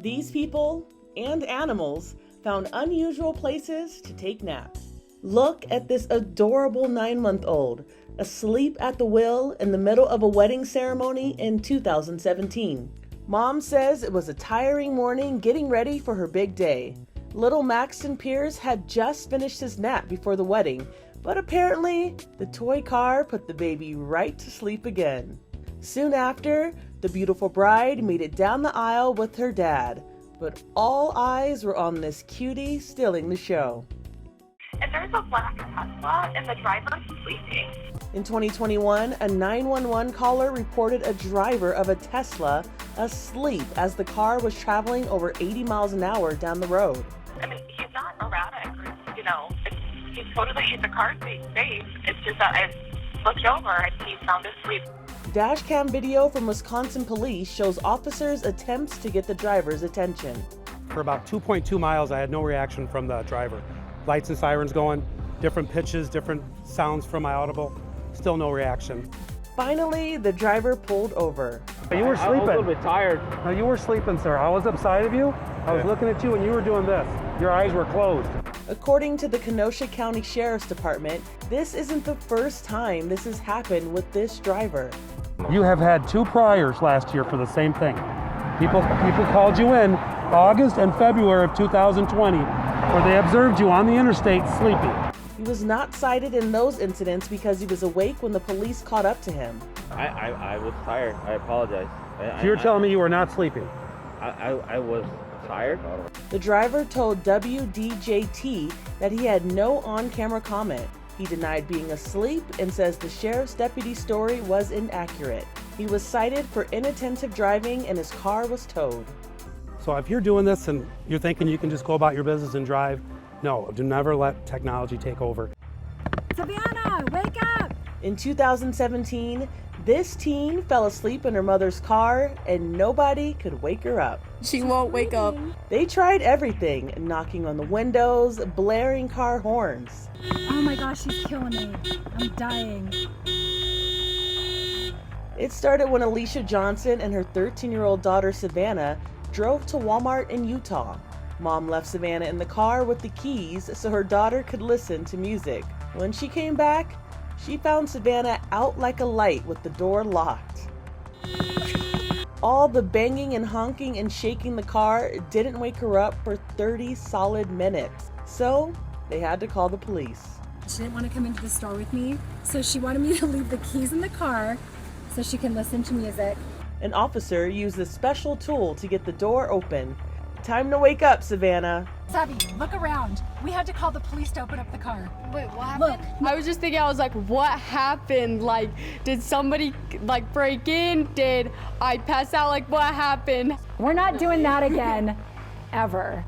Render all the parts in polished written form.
These people and animals found unusual places to take naps. Look at this adorable 9-month-old asleep at the wheel in the middle of a wedding ceremony in 2017. Mom says it was a tiring morning getting ready for her big day. Little Maxton Pierce had just finished his nap before the wedding, but apparently the toy car put the baby right to sleep again. Soon after, the beautiful bride made it down the aisle with her dad, but all eyes were on this cutie stealing the show. And there's a black Tesla and the driver's sleeping. In 2021, a 911 caller reported a driver of a Tesla asleep as the car was traveling over 80 miles an hour down the road. I mean, he's not erratic, the car's safe. It's just that I looked over and he found asleep. Dashcam video from Wisconsin police shows officers' attempts to get the driver's attention. For about 2.2 miles, I had no reaction from the driver. Lights and sirens going, different pitches, different sounds from my audible, still no reaction. Finally, the driver pulled over. You were sleeping. I was a little bit tired. No, you were sleeping, sir. I was upside of you. I was looking at you and you were doing this. Your eyes were closed. According to the Kenosha County Sheriff's Department, this isn't the first time this has happened with this driver. You have had 2 priors last year for the same thing. People called you in August and February of 2020, where they observed you on the interstate sleeping. He was not cited in those incidents because he was awake when the police caught up to him. I was tired. I apologize. So you're telling me you were not sleeping? I was tired. The driver told WDJT that he had no on-camera comment. He denied being asleep and says the sheriff's deputy's story was inaccurate. He was cited for inattentive driving and his car was towed. So if you're doing this and you're thinking you can just go about your business and drive, no, do never let technology take over. Savannah, wake up! In 2017, this teen fell asleep in her mother's car and nobody could wake her up. She won't wake up. They tried everything, knocking on the windows, blaring car horns. Oh my gosh, she's killing me. I'm dying. It started when Alicia Johnson and her 13-year-old daughter Savannah drove to Walmart in Utah. Mom left Savannah in the car with the keys so her daughter could listen to music. When she came back, she found Savannah out like a light with the door locked. All the banging and honking and shaking the car didn't wake her up for 30 solid minutes. So they had to call the police. She didn't want to come into the store with me, so she wanted me to leave the keys in the car so she can listen to music. An officer used a special tool to get the door open. Time to wake up, Savannah. Savvy, look around. We had to call the police to open up the car. Wait, what happened? Look. I was just thinking, I was like, what happened? Like, did somebody break in? Did I pass out? Like, what happened? We're not doing that again, ever.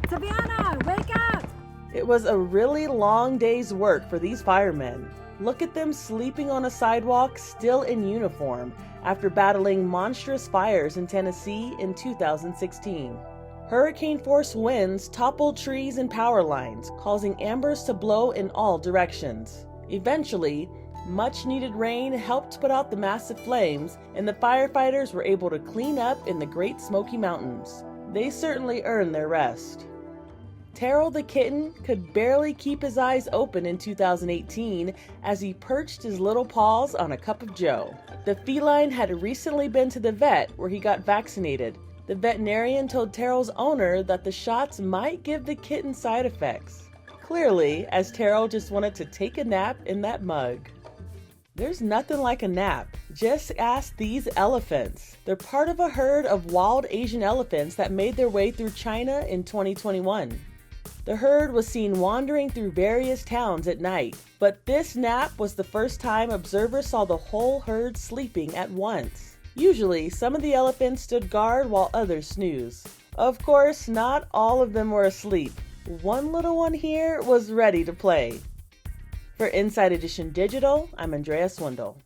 Savannah, wake up! It was a really long day's work for these firemen. Look at them sleeping on a sidewalk, still in uniform, after battling monstrous fires in Tennessee in 2016. Hurricane-force winds toppled trees and power lines, causing embers to blow in all directions. Eventually, much-needed rain helped put out the massive flames, and the firefighters were able to clean up in the Great Smoky Mountains. They certainly earned their rest. Terrell the kitten could barely keep his eyes open in 2018 as he perched his little paws on a cup of joe. The feline had recently been to the vet where he got vaccinated. The veterinarian told Terrell's owner that the shots might give the kitten side effects. Clearly, as Terrell just wanted to take a nap in that mug. There's nothing like a nap. Just ask these elephants. They're part of a herd of wild Asian elephants that made their way through China in 2021. The herd was seen wandering through various towns at night, but this nap was the first time observers saw the whole herd sleeping at once. Usually, some of the elephants stood guard while others snoozed. Of course, not all of them were asleep. One little one here was ready to play. For Inside Edition Digital, I'm Andrea Swindall.